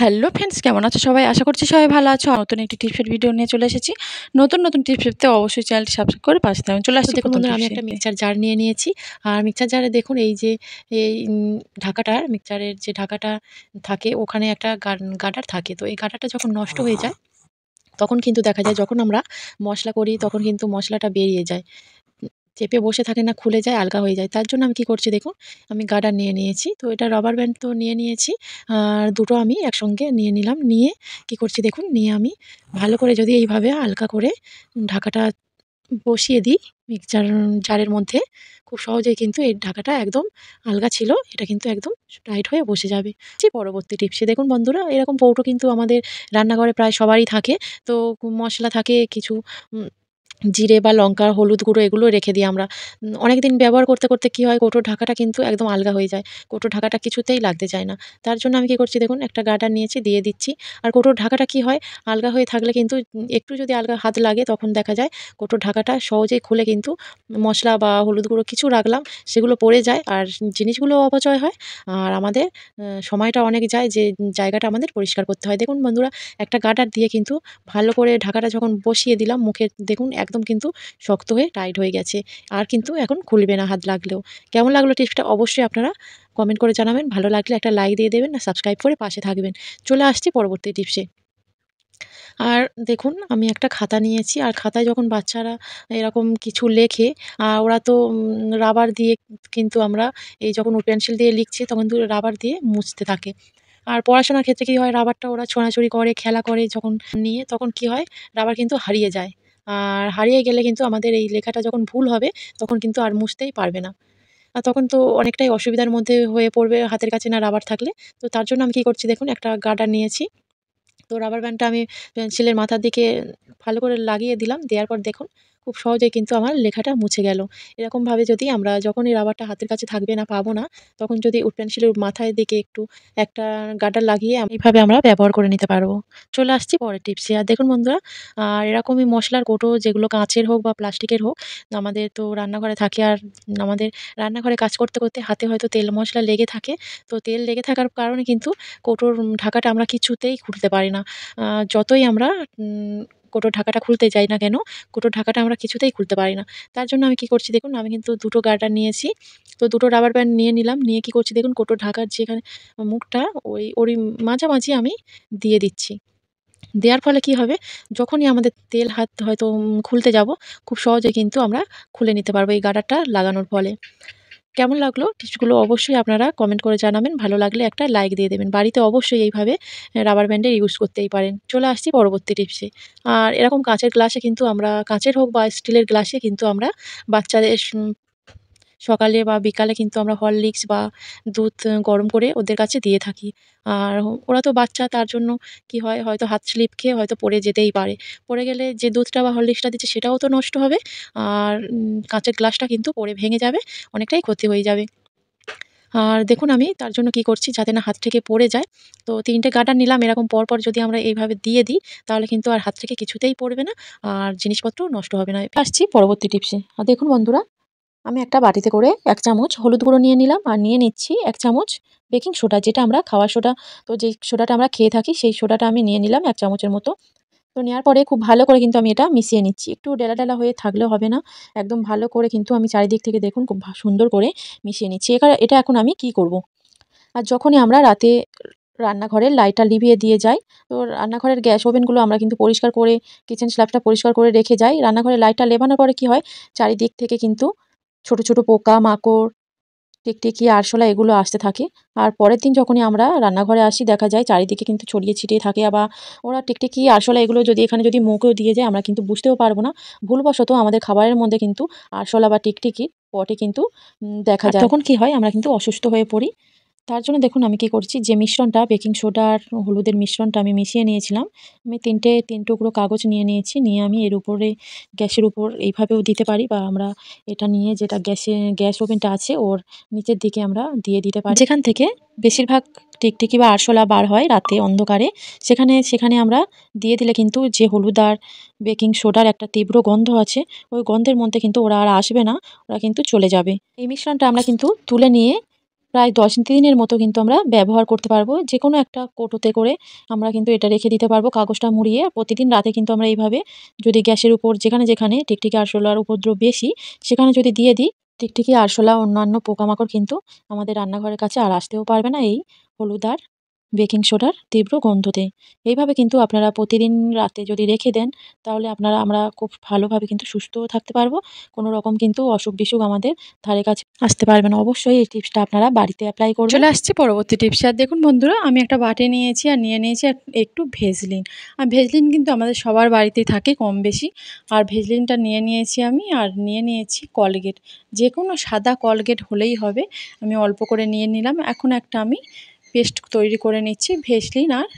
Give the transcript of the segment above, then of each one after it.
Hello friends, কেমন আছো সবাই? আশা করছি সবাই ভালো আছো। নতুন একটি টিপসের ভিডিও নিয়ে চলে এসেছি। নতুন টিপস পেতে অবশ্যই চ্যানেলটি সাবস্ক্রাইব করে পাশে থাকবেন। চলে আসছি দেখুন প্রথম বন্ধুরা, আমি টিপসে। একটা মিক্সচার জার নিয়ে নিয়েছি। আর মিক্সচার জারে দেখুন এই যে এই ঢাকাটা, মিক্সচারের যে ঢাকাটা থাকে ওখানে একটা গার্ডার থাকে। তো এই গার্ডারটা যখন নষ্ট হয়ে যায় তখন কিন্তু দেখা যায় যখন আমরা মশলা করি তখন কিন্তু মশলাটা বেরিয়ে যায়। চেপে বসে থাকে না, খুলে যায়, আলগা হয়ে যায়। তার জন্য আমি কি করছি দেখুন, আমি গার্ডার নিয়ে নিয়েছি। তো এটা রাবার ব্যান্ড তো নিয়ে নিয়েছি। আর দুটো আমি একসঙ্গে নিয়ে নিলাম। নিয়ে কি করছি দেখুন, নিয়ে আমি ভালো করে যদি এইভাবে হালকা করে ঢাকাটা বসিয়ে দিই মিক্সচার জারের মধ্যে, খুব সহজেই কিন্তু এই ঢাকাটা একদম আলগা ছিল। এটা কিন্তু একদম টাইট হয়ে বসে যাবে। পরবর্তী টিপসে দেখুন বন্ধুরা, এরকম কৌটো কিন্তু আমাদের রান্নাঘরে প্রায় সবারই থাকে। তো মশলা থাকে কিছু, জিরে বা লঙ্কা, হলুদ গুঁড়ো এগুলো রেখে দিই আমরা। অনেকদিন ব্যবহার করতে কি হয়, কৌটোর ঢাকাটা কিন্তু একদম আলগা হয়ে যায়। কৌটোর ঢাকাটা কিছুতেই লাগতে চায় না। তার জন্য আমি কি করছি দেখুন, একটা গার্ডার নিয়েছি, দিয়ে দিচ্ছি। আর কৌটোর ঢাকাটা কি হয়, আলগা হয়ে থাকলে কিন্তু একটু যদি আলগা হাত লাগে তখন দেখা যায় কৌটোর ঢাকাটা সহজেই খুলে কিন্তু মশলা বা হলুদ গুঁড়ো কিছু রাখলাম সেগুলো পড়ে যায়। আর জিনিসগুলোও অপচয় হয়। আর আমাদের সময়টা অনেক যায়, যে জায়গাটা আমাদের পরিষ্কার করতে হয়। দেখুন বন্ধুরা, একটা গার্ডার দিয়ে কিন্তু ভালো করে ঢাকাটা যখন বসিয়ে দিলাম মুখে, দেখুন একদম কিন্তু শক্ত হয়ে টাইট হয়ে গেছে। আর কিন্তু এখন খুলবে না হাত লাগলেও। কেমন লাগলো টিপসটা অবশ্যই আপনারা কমেন্ট করে জানাবেন। ভালো লাগলে একটা লাইক দিয়ে দেবেন, আর সাবস্ক্রাইব করে পাশে থাকবেন। চলে আসছি পরবর্তী টিপসে। আর দেখুন, আমি একটা খাতা নিয়েছি। আর খাতায় যখন বাচ্চারা এরকম কিছু লেখে, ওরা তো রাবার দিয়ে কিন্তু আমরা এই যখন পেন্সিল দিয়ে লিখছি তখন কিন্তু রাবার দিয়ে মুছতে থাকে। আর পড়াশোনার ক্ষেত্রে কি হয়, রাবারটা ওরা ছোঁড়াছুড়ি করে, খেলা করে যখন নিয়ে, তখন কি হয়, রাবার কিন্তু হারিয়ে যায়। আর হারিয়ে গেলে কিন্তু আমাদের এই লেখাটা যখন ভুল হবে তখন কিন্তু আর মুছতেই পারবে না। আর তখন তো অনেকটাই অসুবিধার মধ্যে হয়ে পড়বে হাতের কাছে না রাবার থাকলে। তো তার জন্য আমি কি করছি দেখুন, একটা গার্ডার নিয়েছি। তো রাবার ব্যান্ডটা আমি পেন্সিলের মাথার দিকে ভালো করে লাগিয়ে দিলাম। দেওয়ার পর দেখুন খুব সহজেই কিন্তু আমার লেখাটা মুছে গেল। এরকমভাবে যদি আমরা যখনই রাবারটা হাতের কাছে থাকবে না, পাবো না, তখন যদি পেন্সিলের মাথার দিকে একটু একটা গার্ডার লাগিয়ে এইভাবে আমরা ব্যবহার করে নিতে পারবো। চলে আসছি পরের টিপসে। আর দেখুন বন্ধুরা, আর এরকমই মশলার কৌটো, যেগুলো কাঁচের হোক বা প্লাস্টিকের হোক, আমাদের তো রান্নাঘরে থাকে। আর আমাদের রান্নাঘরে কাজ করতে হাতে হয়তো তেল মশলা লেগে থাকে। তো তেল লেগে থাকার কারণে কিন্তু কৌটোর ঢাকাটা আমরা কিছুতেই খুলতে পারি না। আ যতই আমরা উম কৌটোর ঢাকাটা খুলতে যাই না কেন, কৌটোর ঢাকাটা আমরা কিছুতেই খুলতে পারি না। তার জন্য আমি কি করছি দেখুন, আমি কিন্তু ২ টো গার্ডার নিয়েছি। তো ২ টো রাবার ব্যান্ড নিয়ে নিলাম। নিয়ে কি করছি দেখুন, কৌটোর ঢাকার যেখানে মুখটা, ওরই মাঝামাঝি আমি দিয়ে দিচ্ছি। দেওয়ার ফলে কি হবে, যখনই আমাদের তেল হাত হয়তো খুলতে যাব, খুব সহজে কিন্তু আমরা খুলে নিতে পারবো এই গার্ডারটা লাগানোর ফলে। কেমন লাগলো টিপসগুলো অবশ্যই আপনারা কমেন্ট করে জানাবেন। ভালো লাগলে একটা লাইক দিয়ে দেবেন। বাড়িতে অবশ্যই এইভাবে রাবার ব্যান্ডের ইউজ করতেই পারেন। চলে আসছি পরবর্তী টিপসে। আর এরকম কাঁচের গ্লাসে কিন্তু আমরা, কাঁচের হোক বা স্টিলের গ্লাসে কিন্তু আমরা বাচ্চাদের সকালে বা বিকালে কিন্তু আমরা হরলিক্স বা দুধ গরম করে ওদের কাছে দিয়ে থাকি। আর ওরা তো বাচ্চা, তার জন্য কি হয়, হয়তো হাত স্লিপ খেয়ে হয়তো পড়ে যেতেই পারে। পড়ে গেলে যে দুধটা বা হরলিক্সটা দিচ্ছে সেটাও তো নষ্ট হবে। আর কাঁচের গ্লাসটা কিন্তু পড়ে ভেঙে যাবে, অনেকটাই ক্ষতি হয়ে যাবে। আর দেখুন আমি তার জন্য কি করছি, যাতে না হাত থেকে পড়ে যায়। তো ৩ টে গার্ডার নিলাম, এরকম পরপর যদি আমরা এইভাবে দিয়ে দিই তাহলে কিন্তু আর হাত থেকে কিছুতেই পড়বে না। আর জিনিসপত্রও নষ্ট হবে না। আসছি পরবর্তী টিপসে। আর দেখুন বন্ধুরা, আমি একটা বাটিতে করে ১ চামচ হলুদ গুঁড়ো নিয়ে নিলাম। আর নিয়ে নিচ্ছি ১ চামচ বেকিং সোডা, যেটা আমরা খাওয়ার সোডা। তো যেই সোডাটা আমরা খেয়ে থাকি সেই সোডাটা আমি নিয়ে নিলাম ১ চামচের মতো। তো নেওয়ার পরে খুব ভালো করে কিন্তু আমি এটা মিশিয়ে নিচ্ছি। একটু ডেলা হয়ে থাকলেও হবে না। একদম ভালো করে কিন্তু আমি চারিদিক থেকে দেখুন খুব সুন্দর করে মিশিয়ে নিচ্ছি। এটা এখন আমি কি করব? আর যখনই আমরা রাতে রান্নাঘরের লাইটটা নিভিয়ে দিয়ে যাই, তো রান্নাঘরের গ্যাস ওভেনগুলো আমরা কিন্তু পরিষ্কার করে, কিচেন স্ল্যাবটা পরিষ্কার করে রেখে যাই। রান্নাঘরের লাইটটা নেভানোর পরে কি হয়, চারিদিক থেকে কিন্তু ছোট পোকা-মাকড়, টিকটিকি, আরশোলা এগুলো আসতে থাকে। আর পরের দিন যখনই আমরা রান্নাঘরে আসি দেখা যায় চারিদিকে কিন্তু ছড়িয়ে ছিটিয়ে থাকে। ওরা টিকটিকি, আরশোলা এগুলো যদি এখানে যদি মুখেও দিয়ে যায় আমরা কিন্তু বুঝতেও পারব না। ভুলবশত আমাদের খাবারের মধ্যে কিন্তু আরশোলা বা টিকটিকির পটি কিন্তু দেখা যায়। তখন কি হয়, আমরা কিন্তু অসুস্থ হয়ে পড়ি। তার জন্য দেখুন আমি কি করছি, যে মিশ্রণটা বেকিং সোডা আর হলুদের মিশ্রণটা আমি মিশিয়ে নিয়েছিলাম। আমি ৩ টুকরো কাগজ নিয়ে নিয়েছি। নিয়ে আমি এর উপরে, গ্যাসের উপর এইভাবেও দিতে পারি, বা আমরা এটা নিয়ে যেটা গ্যাস ওভেনটা আছে ওর নিচের দিকে আমরা দিয়ে দিতে পারি। যেখান থেকে বেশিরভাগ টিকটিকি বা আরশোলা বার হয় রাতে অন্ধকারে, সেখানে আমরা দিয়ে দিলে কিন্তু যে হলুদ আর বেকিং সোডার একটা তীব্র গন্ধ আছে, ওই গন্ধের মধ্যে কিন্তু ওরা আর আসবে না, ওরা কিন্তু চলে যাবে। এই মিশ্রণটা আমরা কিন্তু তুলে নিয়ে প্রায় 10 দিনের মতো কিন্তু আমরা ব্যবহার করতে পারবো। যে কোনো একটা কৌটোতে করে আমরা কিন্তু এটা রেখে দিতে পারবো কাগজটা মুড়িয়ে। প্রতিদিন রাতে কিন্তু আমরা এইভাবে যদি গ্যাসের উপর যেখানে যেখানে টিকটিকি আরশোলার উপদ্রব বেশি সেখানে যদি দিয়ে দিই, টিকটিকি আরশোলা অন্যান্য পোকামাকড় কিন্তু আমাদের রান্নাঘরের কাছে আর আসতেও পারবে না এই হলুদ আর বেকিং সোডার তীব্র গন্ধতে। এইভাবে কিন্তু আপনারা প্রতিদিন রাতে যদি রেখে দেন তাহলে আমরা খুব ভালোভাবে কিন্তু সুস্থও থাকতে পারবো। কোনো রকম কিন্তু অসুখ-বিসুখ আমাদের ধারে কাছে আসতে পারবে না। অবশ্যই এই টিপসটা আপনারা বাড়িতে এপ্লাই করবেন। চলে আসছি পরবর্তী টিপসে। আর দেখুন বন্ধুরা, আমি একটা বাটি নিয়েছি আর নিয়ে নিয়েছি একটু ভেসলিন। আর ভেসলিন কিন্তু আমাদের সবার বাড়িতেই থাকে কম বেশি। আর ভেসলিনটা নিয়ে নিয়েছি আমি, আর নিয়ে নিয়েছি কলগেট। যে কোনো সাদা কলগেট হলেই হবে। আমি অল্প করে নিয়ে নিলাম। এখন একটা আমি পেস্ট তৈরি করে নিচ্ছি ভেসলিন আর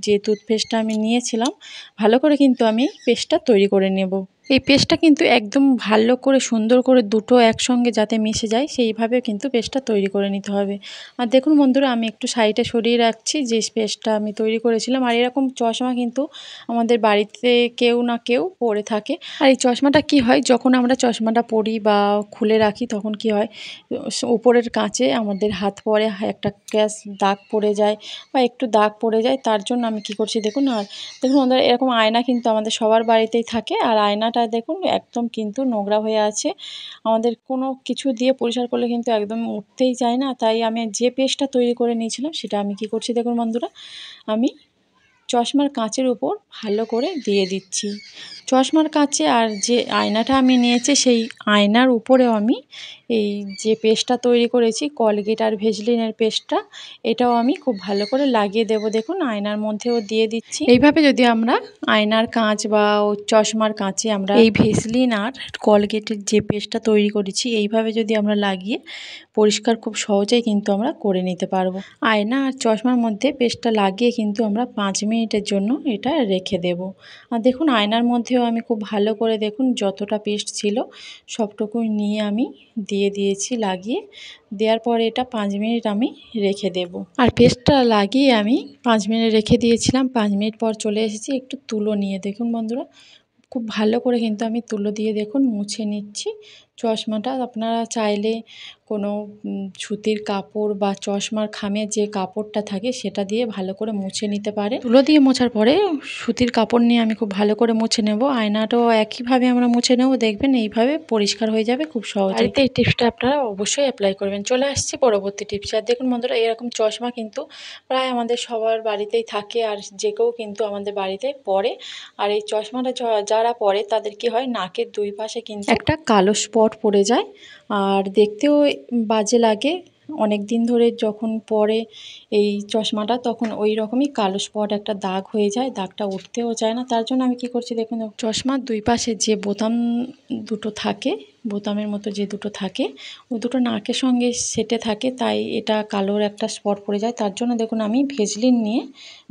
যে টুথপেস্টটা আমি নিয়েছিলাম, ভালো করে কিন্তু আমি পেস্টটা তৈরি করে নেব। এই পেস্টটা কিন্তু একদম ভালো করে সুন্দর করে দুটো একসঙ্গে যাতে মিশে যায় সেইভাবে কিন্তু পেস্টটা তৈরি করে নিতে হবে। আর দেখুন বন্ধুরা, আমি একটু সাইডে সরিয়ে রাখছি যে পেস্টটা আমি তৈরি করেছিলাম। আর এরকম চশমা কিন্তু আমাদের বাড়িতে কেউ না কেউ পরে থাকে। আর এই চশমাটা কি হয়, যখন আমরা চশমাটা পরি বা খুলে রাখি তখন কি হয়, উপরের কাঁচে আমাদের হাত পরে একটা ক্যাশ দাগ পড়ে যায় বা একটু দাগ পড়ে যায়। তার জন্য আমি কি করছি দেখুন। আর দেখুন বন্ধুরা, এরকম আয়না কিন্তু আমাদের সবার বাড়িতেই থাকে। আর আয়নাটা দেখুন একদম কিন্তু নোংরা হয়ে আছে। আমাদের কোনো কিছু দিয়ে পরিষ্কার করলে কিন্তু একদম উঠতেই চায় না। তাই আমি যে পেস্টটা তৈরি করে নিয়েছিলাম সেটা আমি কি করছি দেখুন বন্ধুরা, আমি চশমার কাঁচের উপর ভালো করে দিয়ে দিচ্ছি। চশমার কাঁচে আর যে আয়নাটা আমি নিয়েছি সেই আয়নার উপরেও আমি এই যে পেস্টটা তৈরি করেছি কলগেট আর ভেসলিনের পেস্টটা, এটাও আমি খুব ভালো করে লাগিয়ে দেব। দেখুন আয়নার মধ্যেও দিয়ে দিচ্ছি। এইভাবে যদি আমরা আয়নার কাঁচ বা চশমার কাঁচে আমরা এই ভেসলিন আর কলগেটের যে পেস্টটা তৈরি করেছি এইভাবে যদি আমরা লাগিয়ে পরিষ্কার খুব সহজেই কিন্তু আমরা করে নিতে পারবো। আয়না আর চশমার মধ্যে পেস্টটা লাগিয়ে কিন্তু আমরা 5 মিনিটের জন্য এটা রেখে দেব। আর দেখুন আয়নার মধ্যেও আমি খুব ভালো করে দেখুন যতটা পেস্ট ছিল সবটুকুই নিয়ে আমি দিয়ে দিয়েছি লাগিয়ে। দেওয়ার পরে এটা 5 মিনিট আমি রেখে দেব। আর পেস্টটা লাগিয়ে আমি 5 মিনিট রেখে দিয়েছিলাম। 5 মিনিট পর চলে এসেছি একটু তুলো নিয়ে। দেখুন বন্ধুরা, খুব ভালো করে কিন্তু আমি তুলো দিয়ে দেখুন মুছে নিচ্ছি চশমাটা। আপনারা চাইলে কোনো সুতির কাপড় বা চশমার খামের যে কাপড়টা থাকে সেটা দিয়ে ভালো করে মুছে নিতে পারে। তুলো দিয়ে মোছার পরে সুতির কাপড় নিয়ে আমি খুব ভালো করে মুছে নেব। আয়নাটাও একইভাবে আমরা মুছে নেব, দেখবেন এইভাবে পরিষ্কার হয়ে যাবে খুব সহজে। বাড়িতে এই টিপসটা আপনারা অবশ্যই অ্যাপ্লাই করবেন। চলে আসছি পরবর্তী টিপসে। আর দেখুন বন্ধুরা, এরকম চশমা কিন্তু প্রায় আমাদের সবার বাড়িতেই থাকে আর যে কেউ কিন্তু আমাদের বাড়িতে পরে। আর এই চশমাটা যারা পরে তাদের কি হয়, নাকের দুই পাশে কিন্তু একটা কালো স্পট পড়ে যায় আর দেখতেও বাজে লাগে। অনেক দিন ধরে যখন পরে এই চশমাটা তখন ওই রকমই কালো স্পট একটা দাগ হয়ে যায়, দাগটা উঠতেও চায় না। তার জন্য আমি কি করছি দেখুন, চশমার দুই পাশে যে বোতাম দুটো থাকে, বোতামের মতো যে দুটো থাকে ওই দুটো নাকের সঙ্গে সেটে থাকে, তাই এটা কালোর একটা স্পট পড়ে যায়। তার জন্য দেখুন আমি ভেসলিন নিয়ে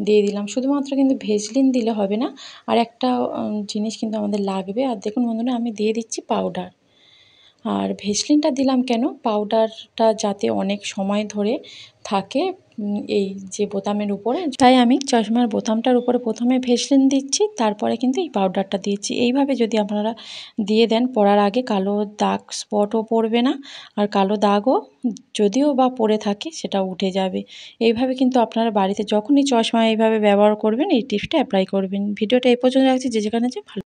দিয়ে দিলাম। শুধুমাত্র কিন্তু ভেসলিন দিলে হবে না, আর একটা জিনিস কিন্তু আমাদের লাগবে। আর দেখুন বন্ধুরা, আমি দিয়ে দিচ্ছি পাউডার। আর ভেসলিনটা দিলাম কেন, পাউডারটা যাতে অনেক সময় ধরে থাকে এই যে বোতামের উপরে, তাই আমি চশমার বোতামটার উপরে প্রথমে ভেসলিন দিচ্ছি, তারপরে কিন্তু এই পাউডারটা দিচ্ছি। এইভাবে যদি আপনারা দিয়ে দেন পরার আগে কালো দাগ স্পটও পড়বে না, আর কালো দাগও যদিও বা পড়ে থাকে সেটা উঠে যাবে। এইভাবে কিন্তু আপনারা বাড়িতে যখনই চশমা এইভাবে ব্যবহার করবেন এই টিপসটা অ্যাপ্লাই করবেন। ভিডিওটা এই পর্যন্ত রাখছি, যে যেখানে যে ভালো।